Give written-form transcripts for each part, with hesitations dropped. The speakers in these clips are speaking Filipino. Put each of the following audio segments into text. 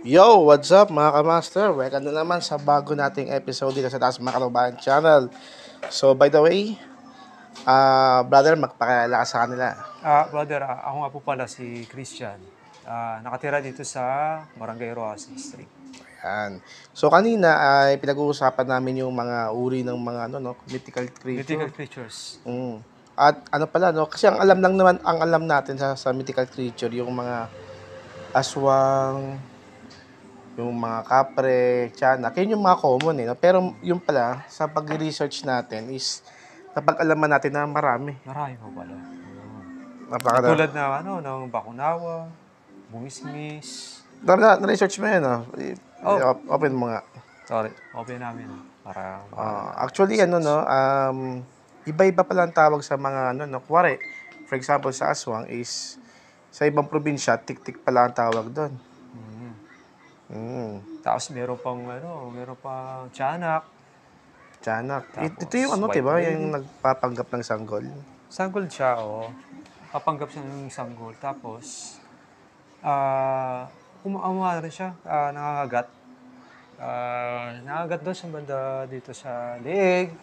Yo, what's up mga kamaster? Welcome na naman sa bago nating episode dito sa Taas Mga Kalubayan Channel. So, by the way, brother, magpakilala ka sa kanila. Brother, ako nga po pala si Christian. Nakatira dito sa Barangay Rojas Street. Yan. So, kanina ay pinag-uusapan namin yung mga uri ng mga mythical creature. Mythical creatures. Mm. At ano pala, no? Kasi ang alam lang naman, ang alam natin sa mythical creature, yung mga aswang, yung mga kapre, tiyanak, yun yung mga common no? Pero yung pala, sa pag-research natin is napag-alaman natin na marami. Marami po pala. Napaka Tulad ng Bakunawa, Bungisngis. Na-research mo yun, no? Oh, Open mo nga. sorry. Open namin para Actually, iba-iba pala ang tawag sa mga, kuwari, for example, sa aswang is, sa ibang probinsya, tik-tik pala ang tawag doon. Tapos meron pang tiyanak. Tiyanak. Tapos, Ito yung white diba? lady. Yung nagpapanggap ng sanggol. Sanggol siya, papanggap siya ng sanggol. Tapos, rin siya, nangangagat. Nangangagat doon sa banda dito sa leeg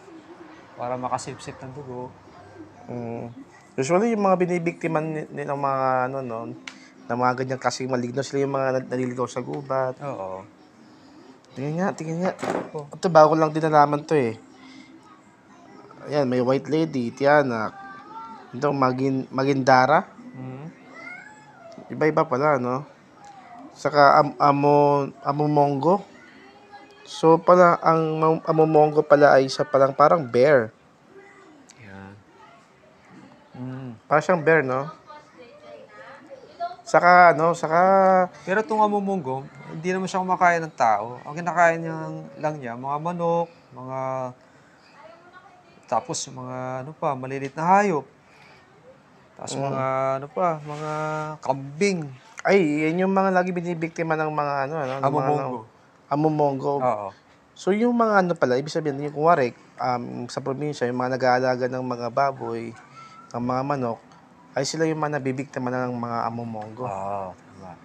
para makasipsip ng dugo. Usually, yung mga binibiktiman ng mga, ng mga ganyang klaseng maligno, sila yung mga naliligaw sa gubat. Oo. Tingin nga. Ito, bago lang din nalaman to eh. Ayan, may white lady, tiyanak. Ito, magindara. Iba-iba pala, no? Saka amomongo. So, pala, ang amomongo pala ay isa palang parang bear. Yan. Parang siyang bear, no? Saka. Pero itong amumunggo, hindi naman siya kumakain ng tao. Ang kinakain niya, mga manok, tapos mga malilit na hayop. Tapos mga kambing. Ay, yan yung mga lagi binibiktima ng mga Amumunggo. amomongo. Oo. So, yung mga pala, ibig sabihin, yung kunwari, sa probinsya, yung mga nag-aalaga ng mga baboy, ng mga manok, ay sila yung mga nabibiktima ng mga amomongo. Oo, tama.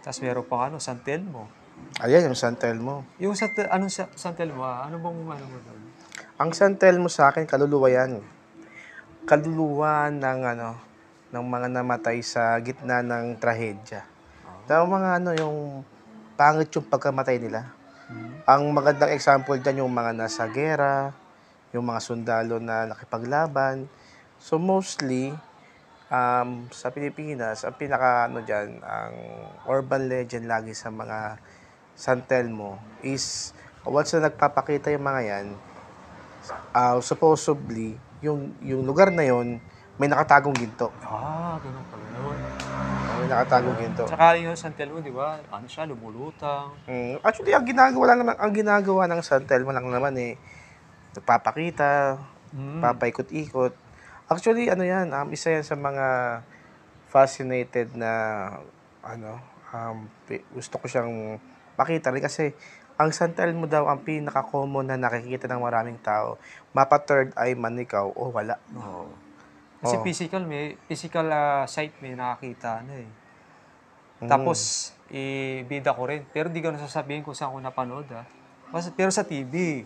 Tapos meron pang San Telmo. Ayan, yung San Telmo. Yung San Telmo, ano bang mo doon? Ang San Telmo sa akin, kaluluwa yan. Kaluluwa ng mga namatay sa gitna ng trahedya. Pero mga yung pangit yung pagkamatay nila. Ang magandang example dyan yung mga nasa gera, yung mga sundalo na nakipaglaban. So mostly, sa Pilipinas, ang pinaka dyan, ang urban legend lagi sa mga San Telmo is once na nagpapakita yung mga yan, supposedly, yung lugar na yon may nakatagong ginto. Ganun pala yun. May nakatagong ginto. Tsaka yung San Telmo, di ba? Siya, lumulutang. Actually, ang ginagawa ng San Telmo lang naman nagpapakita, papaikot-ikot. Actually, yan, isa yan sa mga fascinated na, gusto ko siyang makita rin kasi ang San Telmo daw ang pinaka-common na nakikita ng maraming tao. Mapa third eye man ikaw o wala. Oo. Kasi physical sight may nakakita Tapos, bida ko rin. Pero di ko nasasabihin kung saan ko napanood Pero sa TV,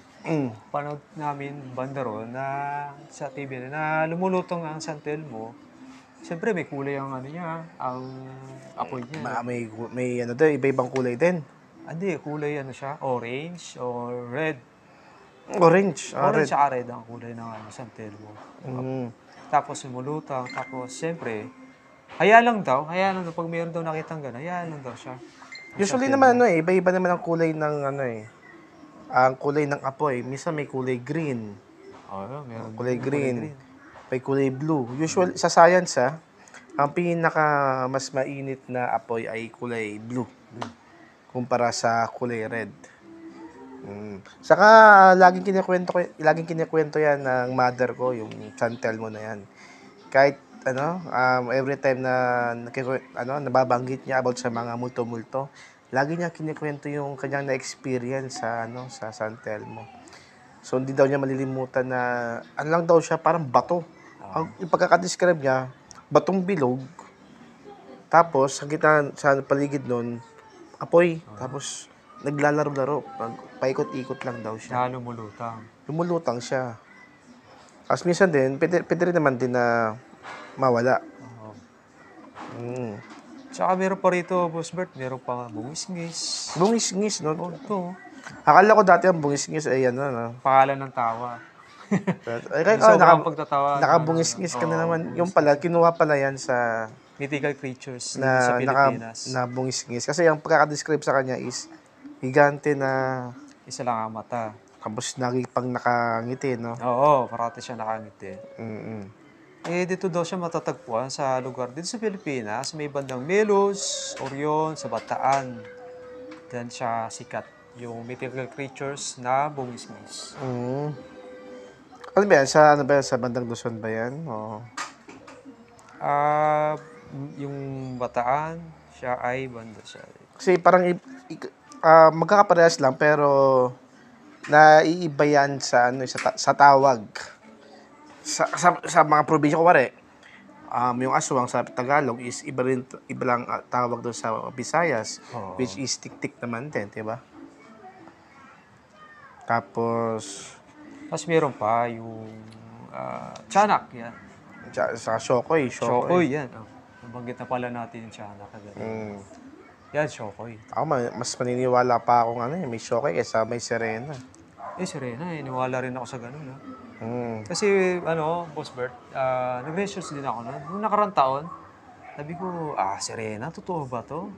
panood namin bandaro na sa TV na lumulutong ang San Telmo. Siyempre may kulay ang ang apoy niya. May iba-ibang kulay din. Hindi, kulay siya, orange or red. Orange. Orange Red. at red ang kulay ng San Telmo. Tapos lumulutang, tapos siyempre, hayaan lang daw, pag mayroon daw nakitang gano'n, hayaan lang daw siya. Usually naman iba-iba naman ang kulay ng ang kulay ng apoy. Minsan may kulay green. Meron Kulay green. May kulay blue. Usually sa science ang pinaka mas mainit na apoy ay kulay blue kumpara sa kulay red. Saka laging kinikwento yan ng mother ko, yung San Telmo na yan. Kahit every time na nababanggit niya about sa mga multo-multo, lagi niya kinikwento yung kanyang na-experience sa San Telmo. So hindi daw niya malilimutan na lang daw siya, parang bato. Yung pagkakadescribe niya, batong bilog. Tapos sa paligid nun, apoy. Tapos, naglalaro-laro. Paikot-ikot lang daw siya. Na lumulutang. Lumulutang siya. Tapos minsan din, pwede rin naman din na mawala. Oo. Mm. Tsaka meron pa rito, Boss Bert, meron pa nga bungis-ngis. Bungis-ngis, no? Oh, ito. Akala ko dati ang bungis-ngis ay ano, no? Pangalan ng tawa. Ay, kaya Sobrang pagtatawa. nakabungis-ngis ka na naman. Yung pala, kinuha pala yan sa Mythical creatures dito na sa Pilipinas. na bungis-ngis. Kasi ang pagkakadescribe sa kanya is higante na Isa lang ang mata. tapos pang nakangiti, no? Oo, parati siya nakangiti. Mm-mm. Eh, dito daw siya matatagpuan sa lugar dito sa Pilipinas. May bandang Melos, Orion, sa Bataan. Diyan siya sikat. Yung mythical creatures na bungis-ngis. Mm. Ano ba yan? Ano ba yan? Sa bandang Luzon ba yan? O... Yung Bataan, siya ay banda siya. Kasi parang magkakaparehas lang pero naiiba yan sa ano sa tawag. Sa mga probinsya ko pare. Yung aswang sa Tagalog is iba lang tawag doon sa Visayas, Oo. which is tik-tik naman din, 'di ba? Tapos Tapos meron pa yung Tiyanak, yan. sa Shokoy. Shokoy, yan. Oh. Nabanggit na pala natin yung Tiyanak. Mm. Yan, Shokoy. Ako mas maniniwala pa ako may Shokoy kaysa may Serena. Serena, niwala rin ako sa ganun. Ha? Mm. Kasi, Boss Bert, nag-research din ako na. Noong nakarang taon, sabi ko, Serena, totoo ba to?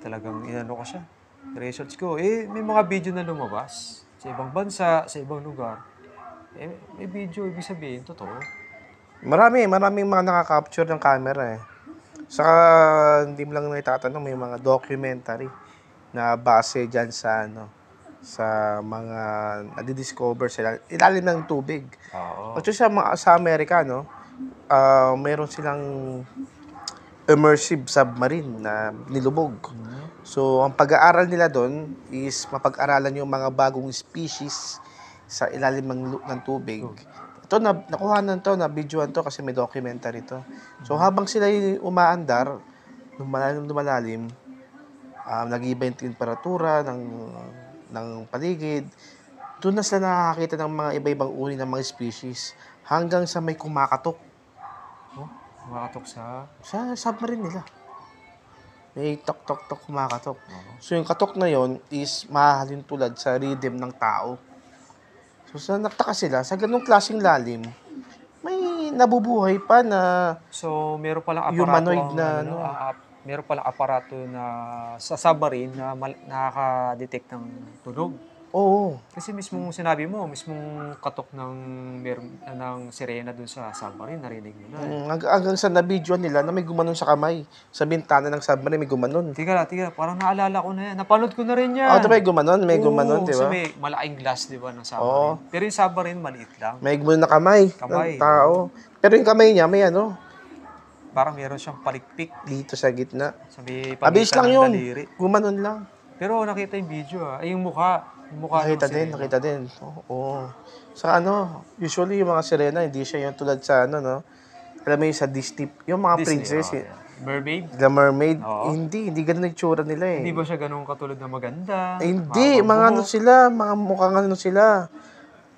Talagang inano ko siya. Research ko, may mga video na lumabas sa ibang bansa, sa ibang lugar. May video, ibig sabihin, totoo. Maraming mga nakaka-capture ng camera eh. Saka hindi mo lang naitatanong, may mga documentary na base dyan sa sa mga nadi-discover sa ilalim ng tubig. Oo. At sa Amerika, meron silang immersive submarine na nilubog. So, ang pag-aaral nila doon is mapag-aralan yung mga bagong species sa ilalim ng tubig. Ito, nakuha na videoan to kasi may documentary to. So, habang sila umaandar, lumalalim, nag-iba yung temperatura ng paligid. Doon na sila nakakakita ng mga iba-ibang uri ng mga species hanggang sa may kumakatok. Kumakatok sa... Sa submarine nila. May tok-tok-tok kumakatok. So yung katok na yon is mahalin tulad sa rhythm ng tao. So sa nagtaka sila, sa ganung klaseng lalim, may nabubuhay pa na So, meron palang aparato humanoid ang, na meron palang aparato na sa submarine na nakaka-detect ng tunog. oo. Kasi mismong sinabi mo, mismong katok ng sirena dun sa submarine, narinig mo na. Hanggang sa na-videoan nila na may gumanon sa kamay. Sa bintana ng submarine may gumanon. Tiga, parang naalala ko na yan. Napanood ko na rin yan. May gumanon, di So ba? may malaking glass, di ba, ng submarine. Pero yung submarine, maliit lang. May gumanon na kamay ng tao. Pero yung kamay niya may Parang meron siyang palikpik. dito sa gitna. Sabi, Abis lang ng yun. daliri. Gumanon lang. Pero nakita yung video yung mukha. Yung mukha ng sirena. Nakita din. Oo. Sa usually yung mga sirena, hindi siya yung tulad sa alam mo yung sa Disney, yung mga Disney, princess, Mermaid? The Mermaid, Oo. hindi ganun yung tsura nila eh. Hindi ba siya ganun katulad na maganda? Hindi, mga sila, mga mukhang sila.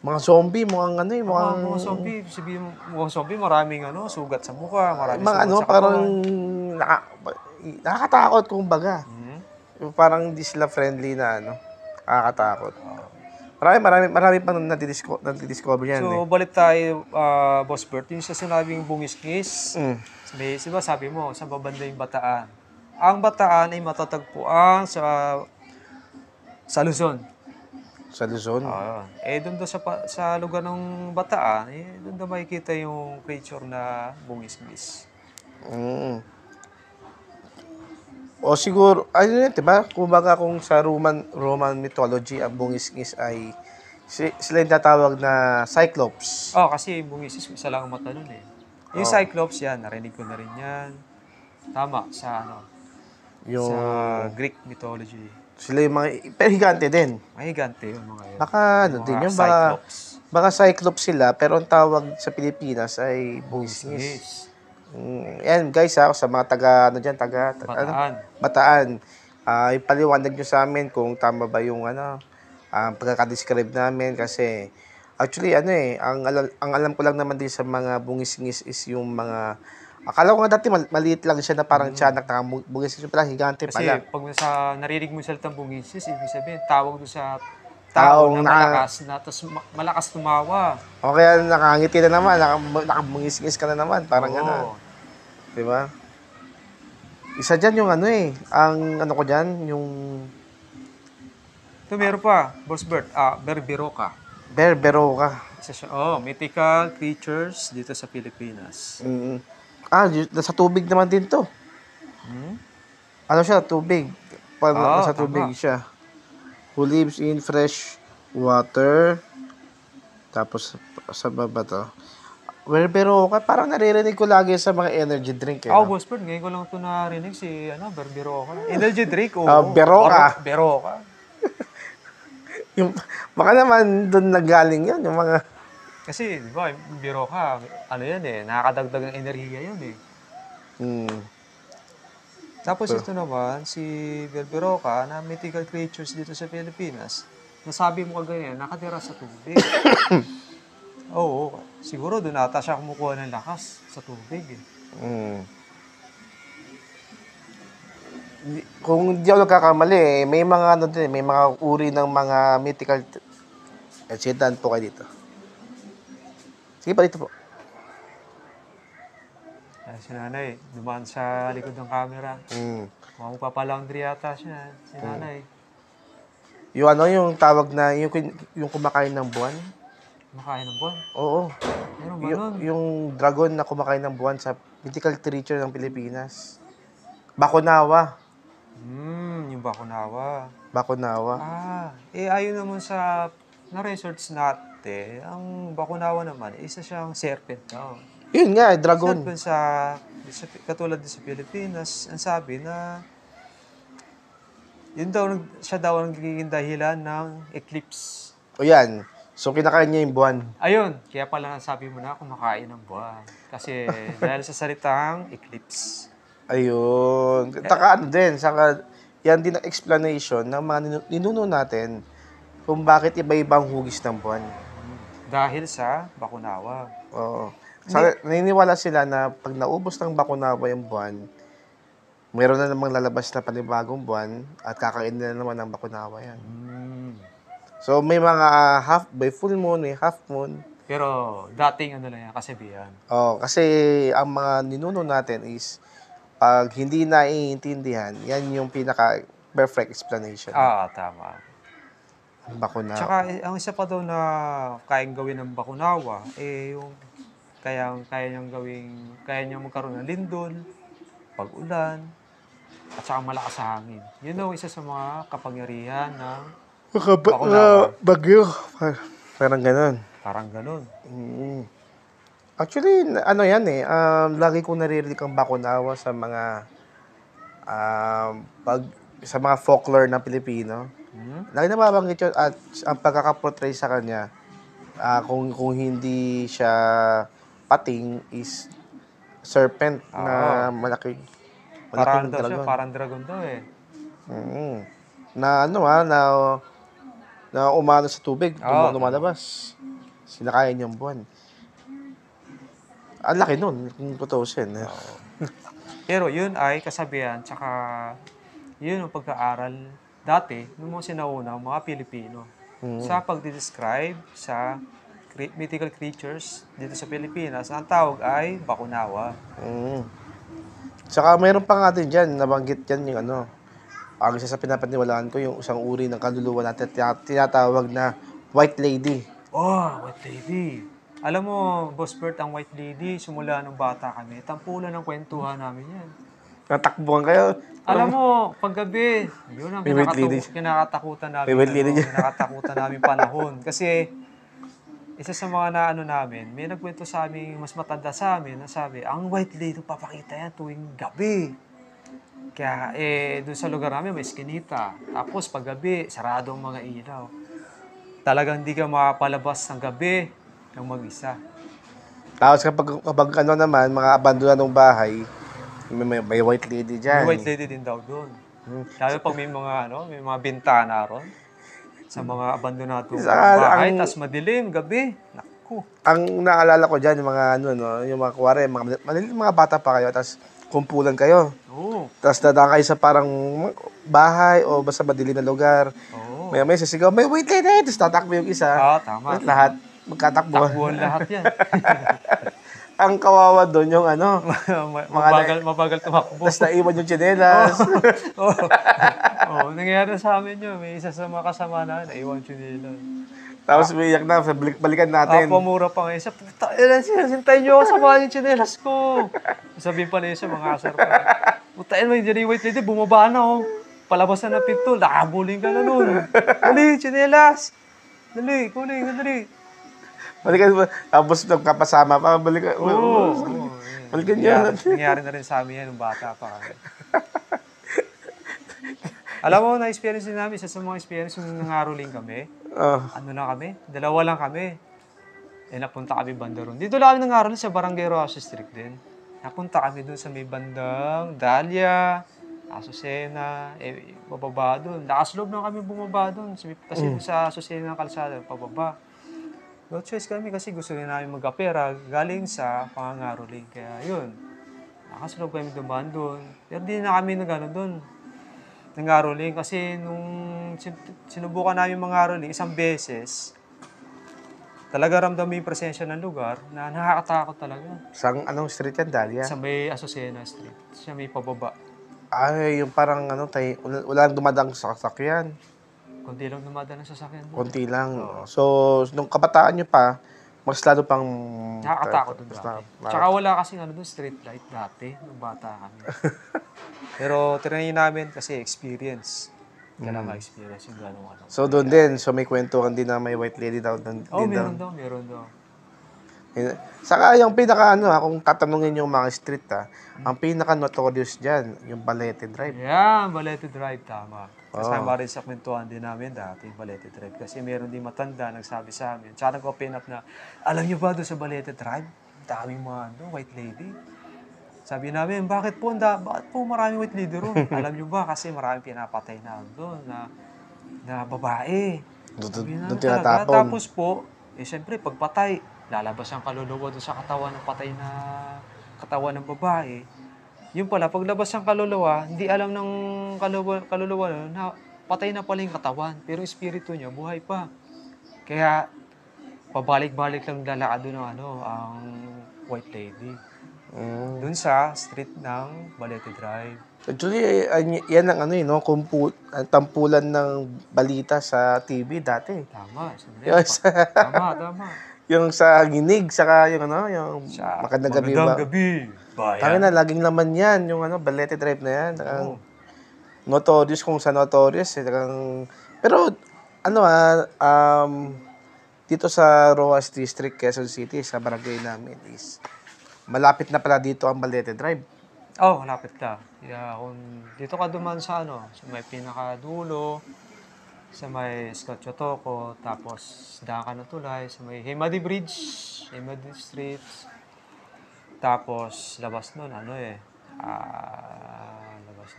Mga zombie, mukhang mukhang... Mga zombie, sabihin mo, mukhang zombie, maraming sugat sa mukha, maraming mga sugat sa parang katawan. nakakatakot kumbaga. Mhm. Parang hindi sila friendly na nakakatakot. Marami pang nadidiscover yan So, balik tayo, Boss Bert, yung sa sinabing bungis-ngis, sabi mo, sa babanda yung Bataan. Ang Bataan ay matatagpuan sa Luzon. Sa Luzon. Doon sa lugar ng Bataan, doon na makikita yung creature na bungis-ngis. O siguro, diba? Kumbaga kung sa Roman mythology, ang bungis-ngis ay sila yung tatawag na Cyclops. Kasi yung bungis-ngis, isa lang ang mata nun eh. Yung Cyclops yan, narinig ko na rin yan. Tama, sa Greek mythology. Sila yung mga, pero higante din. Mahigante yung mga yun. Baka din yung Cyclops. baka Cyclops sila, pero ang tawag sa Pilipinas ay bungis-ngis. Yes. Yan guys sa mga taga Bataan. ipaliwanag nyo sa amin kung tama ba yung pagkakadescribe namin kasi actually ang alam ko lang naman din sa mga bungis-ngis is yung mga akala ko nga dati maliit lang siya na parang tiyanak na bungis-ngis pala higante Kasi pala. pag narinig mo salitang bungisis, ibig sabihin, tawag doon sa tao Taong na malakas na, tapos malakas tumawa. O kaya nakangiti na naman, nakabungis-ngis ka na naman, parang gano'n. Oo. Di ba? Isa dyan yung ang ano ko dyan, yung Ito meron pa, Boss Bert, Berberoka. berberoka. Isa siya, mythical creatures dito sa Pilipinas. Mm. Sa tubig naman din to. Hmm? Ano siya, tubig. Pag sa Tama. tubig siya. Who lives in fresh water. Tapos sa baba to. Berberoka, parang naririnig ko lagi sa mga energy drink. Boss Bert, ngayon ko lang ito narinig si Berberoka. Energy drink, Beroka. Beroka. Yung, baka naman doon nagaling yun, yung mga... Kasi, di ba, Beroka, nakakadagdag ng enerhiya yun eh. Hmm. Tapos ito naman, si Berberoka na mythical creatures dito sa Pilipinas, nasabi mo kagaya, nakatira sa tubig. Oo, siguro doon ata siya kumukuha ng lakas sa tubig eh. Hmm. Kung di ako nagkakamali, may mga may mga uri ng mga mythical... Sitan po kayo dito. Sige pa dito po. Si nanay, dumaan sa likod ng camera. Mukhang magpapalaundry yata siya, si nanay. Yung tawag na, yung kumakain ng buwan? Kumakain ng buwan? Oo. Meron ba nun? Yung dragon na kumakain ng buwan sa mythical creature ng Pilipinas. Bakunawa. Yung Bakunawa. Bakunawa. Ayon naman sa na-research natin, ang Bakunawa naman, isa siyang serpent daw. Yun nga, dragon. Serpent katulad din sa Pilipinas, ang sabi na siya daw ang nagiging dahilan ng eclipse. O yan. So, kinakain niya yung buwan. Ayun, kaya pala nasabi mo na kumakain ng buwan. Kasi dahil sa salitang eclipse. Ayun. Yan din ang explanation ng mga ninuno natin kung bakit iba-ibang hugis ng buwan. Dahil sa Bakunawa. Oo. Naniniwala sila na pag naubos ng Bakunawa yung buwan, mayroon na namang lalabas na panibagong buwan at kakain na naman ng Bakunawa yan. So, may mga may full moon, may half moon. Pero dating lang yan, kasabihan. Kasi ang mga ninuno natin is pag hindi naiintindihan, yan yung pinaka-perfect explanation. Tama. Bakunawa. Tsaka, ang isa pa daw na kayang gawin ng Bakunawa, yung kaya niyang magkaroon ng lindol, pag-ulan, at saka malakas sa hangin. Yun daw isa sa mga kapangyarihan ng Bakunawa. Bagyo. Parang ganun. Parang ganun. Actually, lagi kong naririnig ang Bakunawa sa mga sa mga folklore ng Pilipino. Lagi nababanggit yun at ang pagkakaportray sa kanya, kung hindi siya pating is serpent na malaking dragon. Parang dragon daw eh. Na umano sa tubig, lumalabas. Sinakain niyang buwan. Ang laki nun, kung tutusin. Pero yun ay kasabihan, tsaka yun ang pagkaaral dati ng mga sinaunang mga Pilipino sa pagdidescribe sa mythical creatures dito sa Pilipinas. Ang tawag ay Bakunawa. Saka mayroon pa nga din dyan, nabanggit dyan yung ang isa sa pinapaniwalaan ko, yung isang uri ng kaluluwa natin, tinatawag na White Lady. White Lady. Alam mo, Boss Bert, ang White Lady, simula nung bata kami, tampulan ng kwentuhan namin yan. Natakbuhan kayo? Alam mo, paggabi, yun ang kinakatakutan namin. Kinakatakutan namin panahon. Kasi, isa sa mga namin, may nagkwento sa amin, mas matanda sa amin, na sabi, ang White Lady, papakita yan tuwing gabi. Kaya, doon sa lugar namin, may eskinita. Tapos, paggabi, sarado ang mga ilaw. Talagang hindi ka makapalabas ng gabi ng mag-isa. Tapos kapag naman, mga abandonadong bahay, may White Lady dyan. May White Lady din daw doon. Lalo pag may mga bintana ron. Sa mga abandonado Saka bahay, ang tas madilim, gabi. Naku. ang naalala ko diyan yung mga ano no, yung mga kuwari, mga bata pa kayo tapos kumpulan kayo. Oo. Tapos dadaan kayo sa parang bahay o basta madilim na lugar. Oo. May sisigaw, may wait lady! Tapos tatakbo yung isa. Tama, Tapos lahat tama. magkatakbo. Takbuhan lahat yan. Ang kawawa doon yung ano, mga Mabagal tumakbo. tapos naiwan yung tsinelas. Oo. Oo, nangyayari sa amin yun. May isa sa mga kasama na, naiwan chinila. Tapos umiiyak na, balikan natin. Pamura pa nga isa, puta, sintayin niyo ako sa mga yung chinelas ko. Sabihin pa na isa, mga asar pa. Puta, may dyan yung white lady, bumaba na oh. Palabas na na pinto, nakabuling ka na nun. Dali, chinelas. Dali, kunin, dali. Balikan mo. Tapos nagkapasama pa, balikan. Oo. Balikan niyo. Nangyari na rin sa amin yan nung bata pa kami. Alam mo, na-experience din namin, isa sa mga experience yung nangaroling kami. Ano lang kami? 2 lang kami. Napunta kami banda ron. Dito lang kami nangaroling sa Barangay Rojas Street din. Napunta kami dun sa may bandang Dahlia, Azucena, bababa dun. Lakas loob na kami bumaba dun. Kasi sa Azucena ng kalsada, pababa. No choice kami kasi gusto rin namin mag-apera galing sa pangangaroling. Kaya yun, lakas loob kami dumaan dun. Pero di na kami nag-ano dun. Nangaroling kasi nung sinubukan namin mangaroling isang beses, talaga ramdam mo yung presensya ng lugar na nakakatakot talaga. Anong street yan, Dahlia? Sa may Azucena Street. Sa may pababa. Ay, yung parang wala nang dumadang sa sasakyan. Kunti lang dumadaan ng sasakyan doon. Konti lang. So, nung kabataan nyo pa, mas lalo pang... Nakakatakot doon dati. Tsaka wala kasing doon, street light dati, nung bata kami. Pero tinayin namin kasi experience. Kaya ma-experience yung gano'ng ano. So, doon din. So, may kwentuhan din na may white lady daw. Meron daw. Saka yung kung tatanungin yung mga street ang pinaka-notorious dyan, yung Balete Drive. Yeah, Balete Drive, tama. Kasama rin sa kwentuhan din namin dati, Balete Drive. Kasi meron din matanda nagsabi sa amin. Tsaka nag-open up na, alam niyo ba doon sa Balete Drive? Daming mga white lady. Sabi namin, bakit po maraming white lady ron? Alam niyo ba? Kasi maraming pinapatay na doon na babae. Doon tinatapon. Tapos po, siyempre, pagpatay, lalabas ang kaluluwa doon sa katawan ng patay na katawan ng babae. Yung pala, paglabas ng kaluluwa, hindi alam ng kaluluwa na patay na pala yung katawan. Pero yung espiritu niya, buhay pa. Kaya, pabalik-balik lang lalakad doon ang white lady. Doon sa street ng Balete Drive. Actually, yan ang tampulan ng balita sa TV dati. Tama. Tama. Yung sa Ginig, saka yung Magandang Gabi. Magandang Gabi. Tangin na, laging laman yan, yung Balete Drive na yan. Notorious kung sa notorious. Pero, dito sa Rojas District, Quezon City, sa barangay namin is, malapit na pala dito ang Balete Drive. Malapit na. Kung dito ka duman sa sa may pinakadulo, sa may Escotchotoco, tapos daan ka na tulay, sa may Himadi Bridge, Himadi Street, tapos labas nun, labas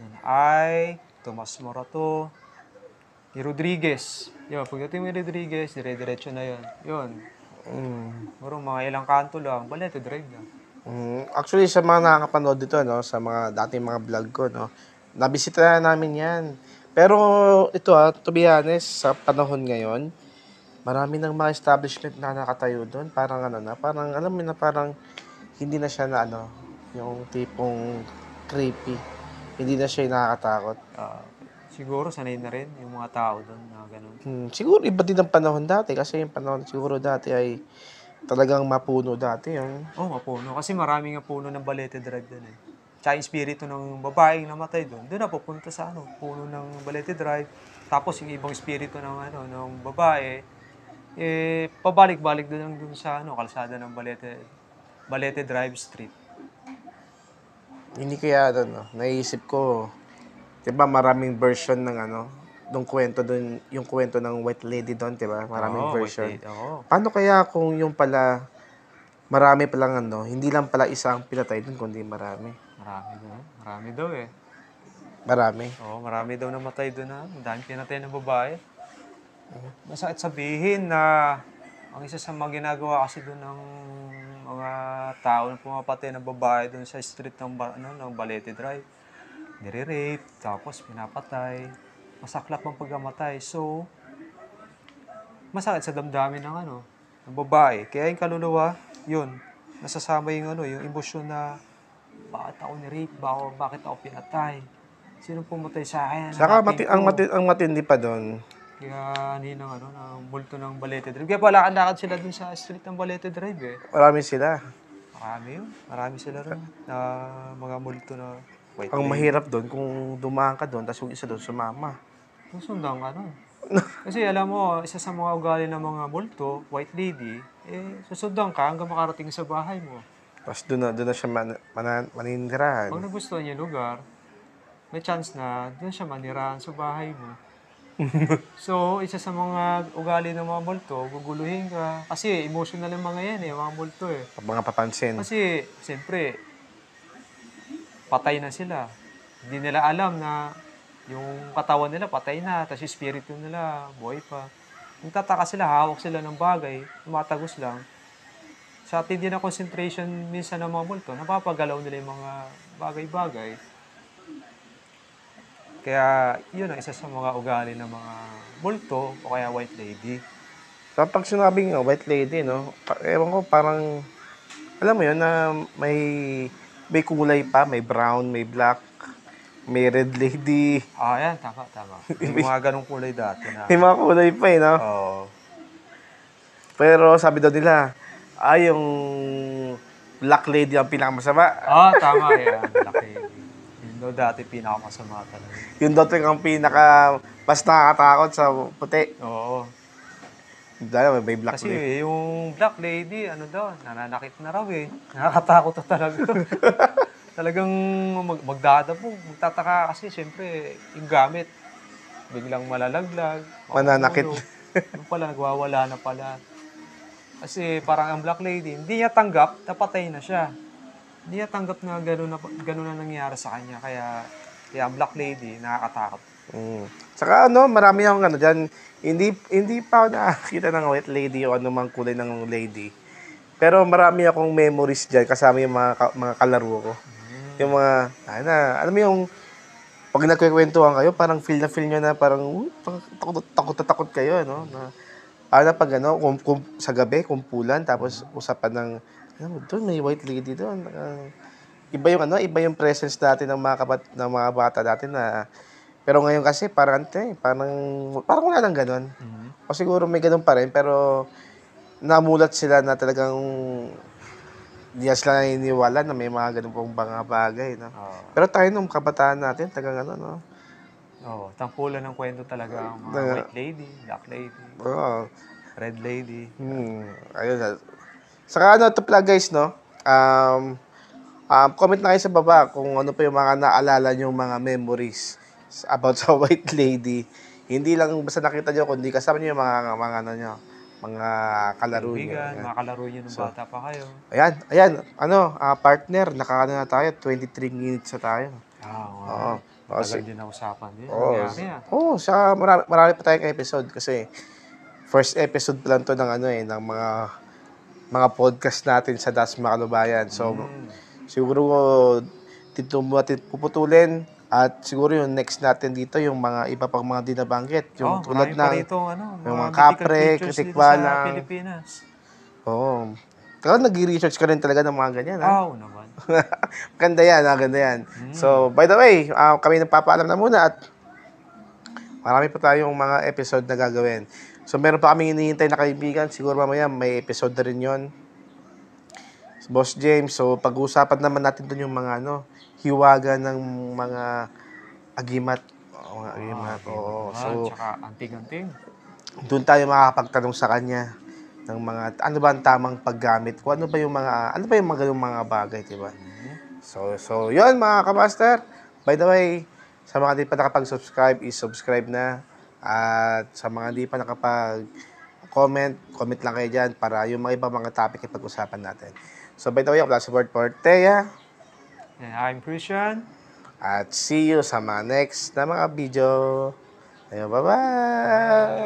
nun ay Tomas Morato, Rodriguez. Pagdating mo Rodriguez, dire-diretso na yun. Yun. Mga ilang kanto lang, Balete Drive na. Actually, sa mga nakakapanood dito, sa mga dating mga vlog ko, nabisita na namin yan. Pero ito to be honest, sa panahon ngayon, marami ng mga establishment na nakatayo doon. Parang parang alam mo na parang hindi na siya na yung tipong creepy. Hindi na siya nakakatakot. Siguro sanay na rin yung mga tao doon na gano'n. Siguro iba din ang panahon dati kasi yung panahon siguro dati ay talagang mapuno dati. Mapuno. Kasi maraming nga puno ng Balete Drive doon eh. Tsaka yung espiritu ng babaeng namatay doon na pupunta sa puno ng Balete Drive. Tapos yung ibang espiritu ng babae, pabalik-balik doon sa kalsada ng Balete Drive Street. Hindi kaya naisip ko, 'di ba maraming version ng nung kwento doon, yung kwento ng white lady doon, 'di ba? Maraming version. Paano kaya kung yung pala marami palang hindi lang pala isa ang pinatay doon kundi marami. Marami daw eh. Marami. Oo, marami daw namatay doon na. Ang dami pinatay ng babae. Masakit sabihin na ang isa sa mga ginagawa kasi doon ng mga tao na pumapatay ng babae doon sa street ng, ng Balete Drive. Nire-rape, tapos pinapatay. Masaklap ang pagkamatay. So, masakit sa damdamin ng babae. Kaya yung kaluluwa, yun, nasasama yung yung emosyon na bakit ako ni-rape, bakit ako pinatay, sino pumatay sa akin, Saka hanapin ko. ang matindi pa doon, Kaya ng multo ng Balete Drive. Kaya palakad-lakad sila dun sa street ng Balete Drive eh. marami sila. Marami yun. Marami sila ron na mga multo na white Ang lady. mahirap doon, kung dumaan ka doon, tapos yung isa doon sumama. Susundan ka nun. Kasi alam mo, isa sa mga ugali ng mga multo, white lady, susundan ka hanggang makarating sa bahay mo. Tapos doon na siya maninirahan. Pag nagustuhan niya yung lugar, may chance na doon siya manirahan sa bahay mo. So, isa sa mga ugali ng mga multo, guguluhin ka. Kasi emotional yung mga yan mga multo eh. Mga papansin. Kasi, siyempre, patay na sila. Hindi nila alam na yung katawan nila patay na, tapos yung spirito nila buhay pa. Nagtataka sila, hawak sila ng bagay, tumatagos lang. Sa tindi na concentration minsan ng mga multo, napapagalaw nila yung mga bagay-bagay. Kaya yun ang isa sa mga ugali ng mga multo o kaya white lady. Kapag sinabing white lady, no, ewan ko, parang, alam mo yun, na may kulay pa, may brown, may black, may red lady. Yan, tama, tama. May mga ganong kulay dati na. May mga kulay pa no? Oo. Pero sabi daw nila, yung black lady ang pinakamasama. Tama yan. Black lady. Yun daw dati pinakamasama talaga. Yung daw ang mas nakakatakot sa puti. Oo. Dahil may black Kasi lady. yung black lady, nananakit na raw eh. Nakakatakot na talaga. Talagang magdadabog. Magtataka kasi siyempre yung gamit. Biglang malalaglag. Mananakit. Yung pala, nagwawala na pala. Kasi parang ang black lady, hindi niya tanggap, napatay na siya. Hindi niya tanggap na gano'n na nangyari sa kanya. Kaya ang black lady, nakakatakot. Saka marami akong dyan, hindi pa ako nakakita ng white lady o anumang kulay ng lady. Pero marami akong memories dyan kasama yung mga kalaro ko. Yung mga, alam mo yung, pag nagkikwentuhan kayo, parang feel nyo na parang, takot kayo, no? Pag sa gabi, kumpulan, tapos usapan ng, doon may white lady doon. Iba yung presence natin ng ng mga bata natin na, pero ngayon kasi parang wala nang ganun. O siguro may ganun pa rin, pero namulat sila na talagang hindi sila naniniwala na may mga ganun pong mga bagay, no? Pero tayo nung kabataan natin, no? Tangkulan ng kwento talaga ang mga white lady, black lady, red lady. Ayun. Saka to pala guys, no? Comment na kayo sa baba kung ano pa yung mga naalala nyo mga memories about sa white lady. Hindi lang basta nakita nyo, kundi kasama nyo yung mga kalaro nyo. Mga kalaro nyo nung bata pa kayo. Ayan, partner, na tayo, 23 minutes na tayo. Oo. Matagal din na usapan din. Marami pa tayong episode kasi first episode pa lang to ng mga podcast natin sa Dasma Kalubayan. So, siguro dito mo natin puputulin at siguro yung next natin dito yung mga iba pang mga dinabanggit. Yung tulad ng yung mga kapre, kritikbalang. Sa Pilipinas. Kaya nag-research ka rin talaga ng mga ganyan, ha? Oo naman. Ganda yan. So, by the way, kami nagpapaalam na muna at marami pa tayong mga episode na gagawin. So, meron pa kaming hinihintay na kaibigan. Siguro mamaya may episode na rin yun. Boss James, so pag-uusapan naman natin dun yung mga hiwaga ng mga agimat. So, tsaka anting-anting. doon tayo makakapagtanong sa kanya ng mga, ano ba ang tamang paggamit ko? Ano ba yung mga ganung mga bagay, diba? So, yun mga kamaster. By the way, sa mga di pa nakapag-subscribe, subscribe na. At sa mga di pa nakapag-comment lang kayo dyan para yung mga iba mga topic yung pag-usapan natin. So, by the way, ako si Word Portea. And I'm Christian. At see you sa mga next na mga video. Ayun, bye-bye!